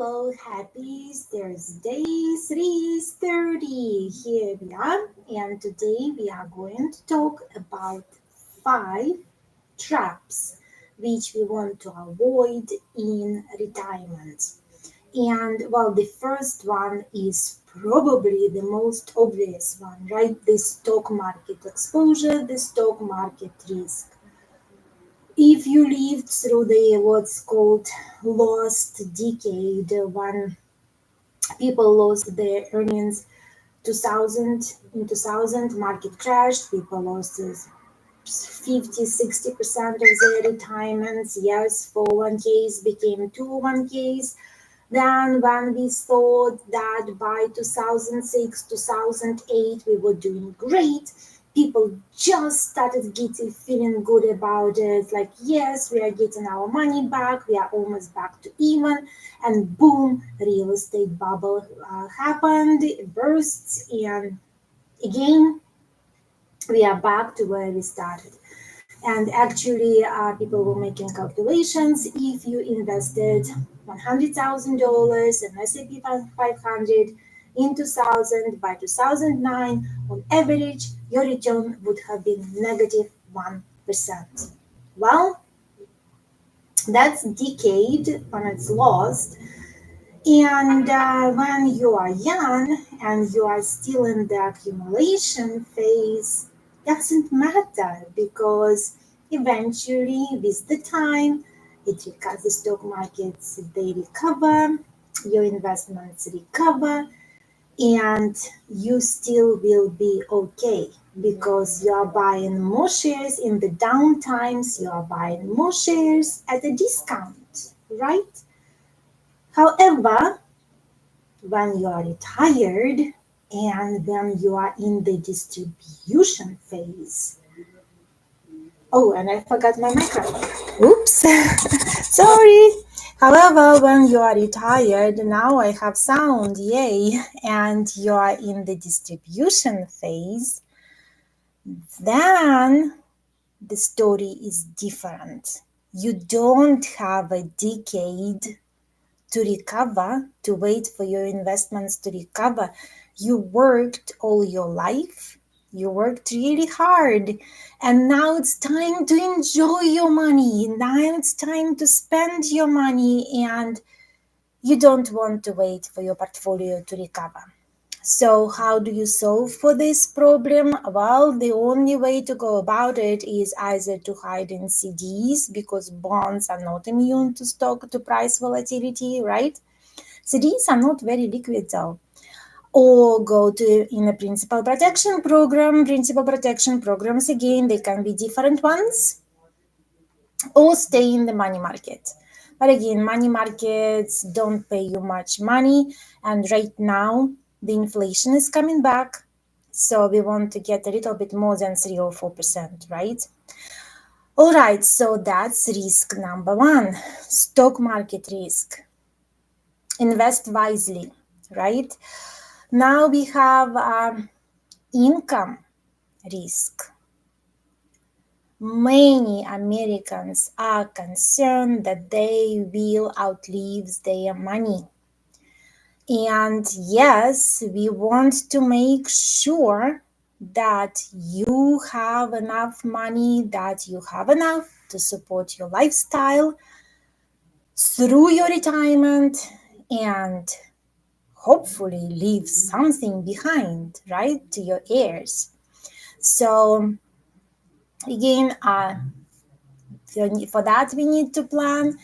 Hello, happy Thursday, 3:30. Here we are, and today we are going to talk about 5 traps which we want to avoid in retirement. And well, the first one is probably the most obvious one, right? The stock market exposure, the stock market risk. If you lived through the what's called lost decade, when people lost their earnings 2000 market crashed, people lost 50-60% of their retirements. Yes, 401ks became 201ks. Then when we thought that by 2006 2008 we were doing great, people just started getting feeling good about it, like yes, we are getting our money back, we are almost back to even, and boom, real estate bubble happened, it bursts, and again we are back to where we started. And actually, people were making calculations. If you invested $100,000 in S&P 500 in 2000, by 2009, on average, your return would have been negative 1%. Well, that's decade when it's lost. And when you are young and you are still in the accumulation phase, doesn't matter because eventually, with the time, the stock markets they recover, your investments recover, and you still will be okay because you are buying more shares in the down times, you are buying more shares at a discount, right? However, when you are retired and when you are in the distribution phase. Oh, and I forgot my microphone. Oops. Sorry. However, when you are retired, now I have sound, yay, and you are in the distribution phase, then the story is different. You don't have a decade to recover, to wait for your investments to recover. You worked all your life, you worked really hard, and now it's time to enjoy your money. Now it's time to spend your money, and you don't want to wait for your portfolio to recover. So, how do you solve for this problem? Well, the only way to go about it is either to hide in CDs because bonds are not immune to stock to price volatility, right? CDs are not very liquid though. Or go to in a principal protection program. Principal protection programs again, they can be different ones, or stay in the money market. But again, money markets don't pay you much money, and right now the inflation is coming back, so we want to get a little bit more than 3 or 4%, right? All right, so that's risk number one, stock market risk. Invest wisely, right? Now we have income risk. Many Americans are concerned that they will outlive their money. And yes, we want to make sure that you have enough money, that you have enough to support your lifestyle through your retirement and hopefully leave something behind, right, to your heirs. So again, for that we need to plan,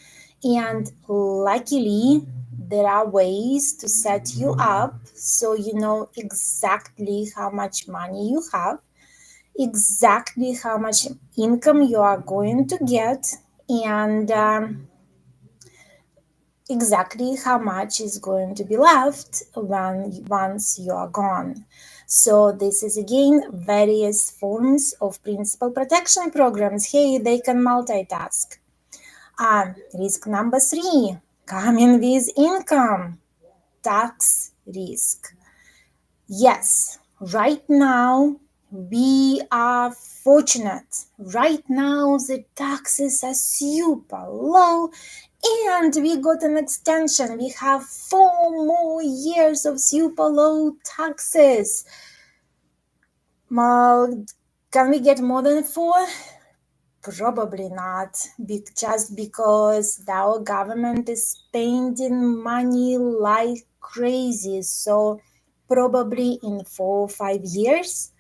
and luckily there are ways to set you up so you know exactly how much money you have, exactly how much income you are going to get, and exactly how much is going to be left once you are gone. So this is again various forms of principal protection programs. Hey, they can multitask. Risk number 3, coming with income, tax risk. Yes, right now we are fortunate. Right now the taxes are super low And we got an extension. We have 4 more years of super low taxes. Well, can we get more than 4? Probably not, just because our government is spending money like crazy. So probably in 4 or 5 years,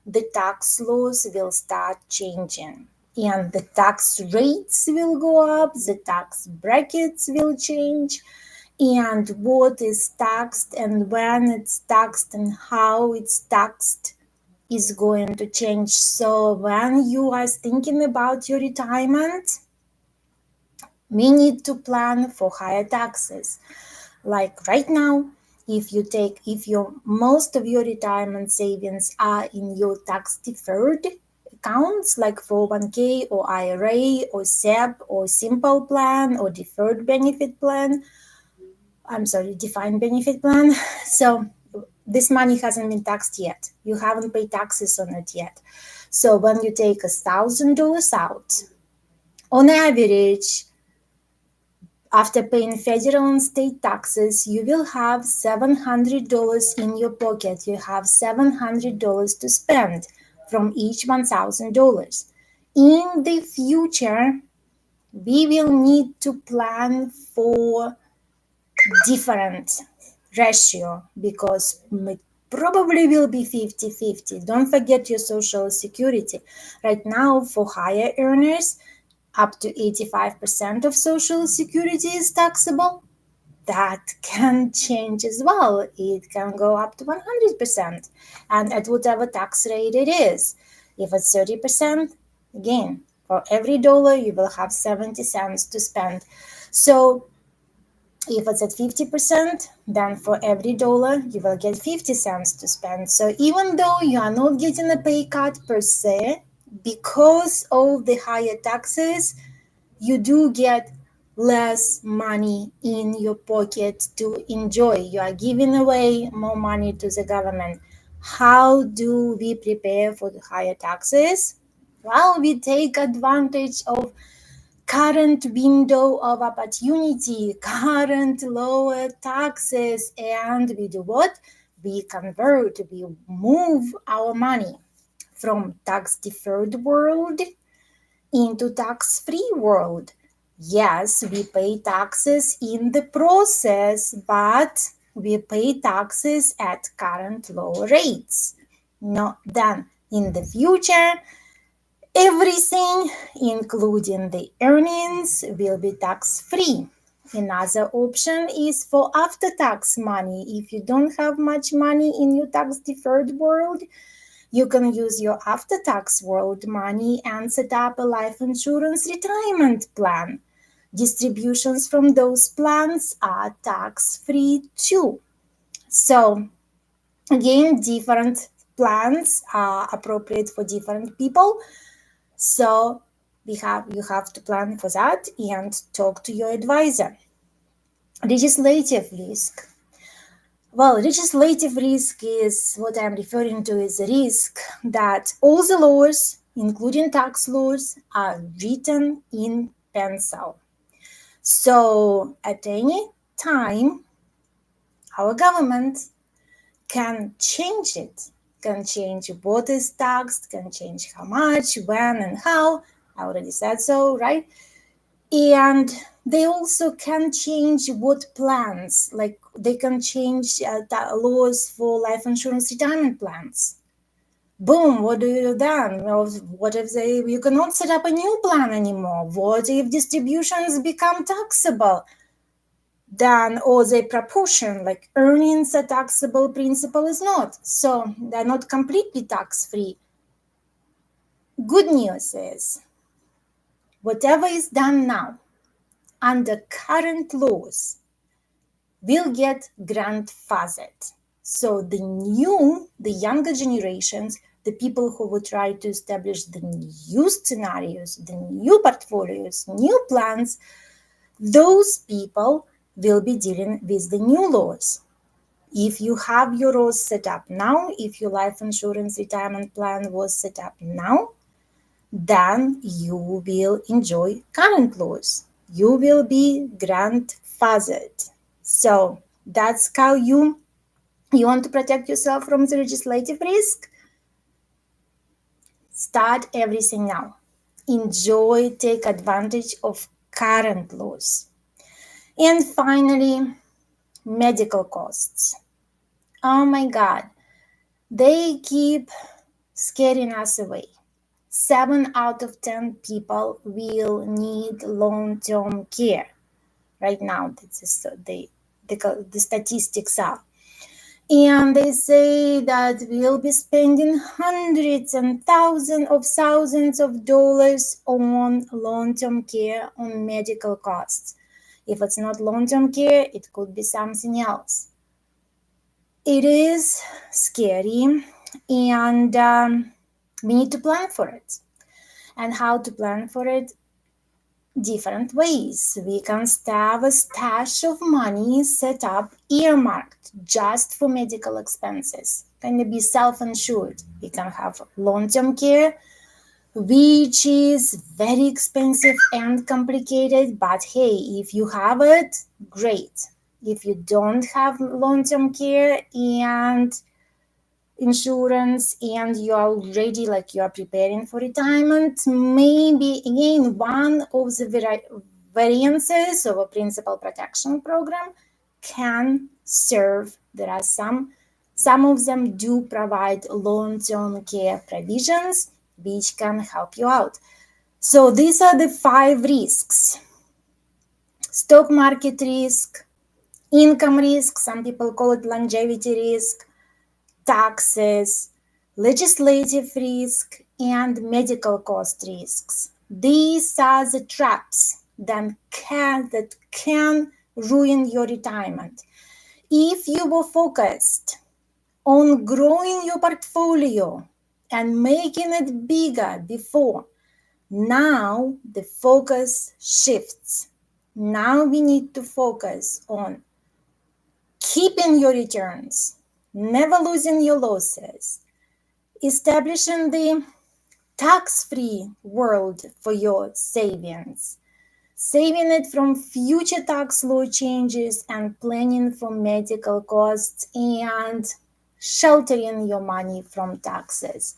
the tax laws will start changing and the tax rates will go up, the tax brackets will change, and what is taxed and when it's taxed and how it's taxed is going to change. So when you are thinking about your retirement, we need to plan for higher taxes. Like right now, if your most of your retirement savings are in your tax deferred accounts like 401k or IRA or SEP or simple plan or deferred benefit plan, defined benefit plan. So this money hasn't been taxed yet. You haven't paid taxes on it yet. So when you take $1,000 out, on average, after paying federal and state taxes, you will have $700 in your pocket. You have $700 to spend from each $1,000. In the future, we will need to plan for different ratio because it probably will be 50-50. Don't forget your social security. Right now, for higher earners, up to 85% of social security is taxable. That can change as well. It can go up to 100% and at whatever tax rate it is. If it's 30%, again, for every dollar you will have 70 cents to spend. So if it's at 50%, then for every dollar, you will get 50 cents to spend. So even though you are not getting a pay cut per se, because of the higher taxes, you do get less money in your pocket to enjoy. You are giving away more money to the government. How do we prepare for the higher taxes? Well, we take advantage of current window of opportunity, current lower taxes, and we do what? We convert, we move our money from tax deferred world into tax free world. Yes, we pay taxes in the process, but we pay taxes at current low rates. No, then in the future, everything, including the earnings, will be tax-free. Another option is for after-tax money. If you don't have much money in your tax-deferred world, you can use your after-tax world money and set up a life insurance retirement plan. Distributions from those plans are tax-free too. So, again, different plans are appropriate for different people. So you have to plan for that and talk to your advisor. Legislative risk. Well, legislative risk is what I'm referring to is a risk that all the laws, including tax laws, are written in pencil. So at any time, our government can change it, can change what is taxed, can change how much, when, and how. I already said so, right? And they also can change what plans, like they can change laws for life insurance retirement plans. Boom, what do you do then? Well, what if you cannot set up a new plan anymore? What if distributions become taxable? Then, or the proportion, like earnings are taxable, principal is not. So they're not completely tax free. Good news is, whatever is done now under current laws will get grandfathered. So the younger generations, the people who will try to establish the new scenarios, the new portfolios, new plans, those people will be dealing with the new laws. If you have your laws set up now, if your life insurance retirement plan was set up now, then you will enjoy current laws. you will be grandfathered. So that's how you want to protect yourself from the legislative risk. Start everything now. Enjoy, take advantage of current laws. And finally, medical costs. Oh my God, they keep scaring us away. 7 out of 10 people will need long-term care. Right now, this is the statistics are. And they say that we'll be spending hundreds and thousands of dollars on long-term care, on medical costs. If it's not long-term care, it could be something else. It is scary, and we need to plan for it. And how to plan for it? Different ways. We can have a stash of money set up, earmarked just for medical expenses. Can be self-insured. We can have long-term care, which is very expensive and complicated, but hey, if you have it, great. If you don't have long-term care and insurance and you're already you're preparing for retirement, maybe again one of the variances of a principal protection program can serve. There are some of them do provide long-term care provisions which can help you out. So these are the 5 risks: stock market risk, income risk, some people call it longevity risk, taxes, legislative risk, and medical cost risks. These are the traps that can ruin your retirement. If you were focused on growing your portfolio and making it bigger before, now the focus shifts. Now we need to focus on keeping your returns, never losing your losses, establishing the tax-free world for your savings, saving it from future tax law changes, and planning for medical costs and sheltering your money from taxes.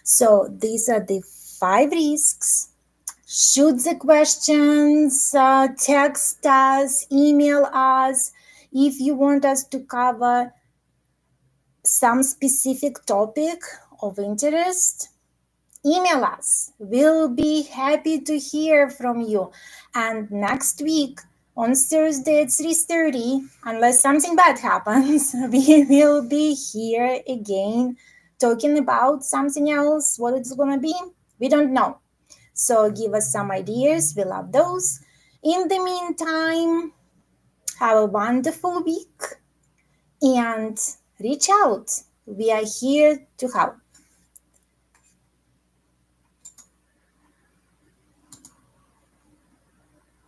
So these are the 5 risks. Shoot the questions, text us, email us if you want us to cover some specific topic of interest. Email us. We'll be happy to hear from you. And next week on Thursday at 3:30, unless something bad happens, we will be here again talking about something else. What it's gonna be, we don't know. So give us some ideas. We love those. In the meantime, have a wonderful week and reach out. We are here to help.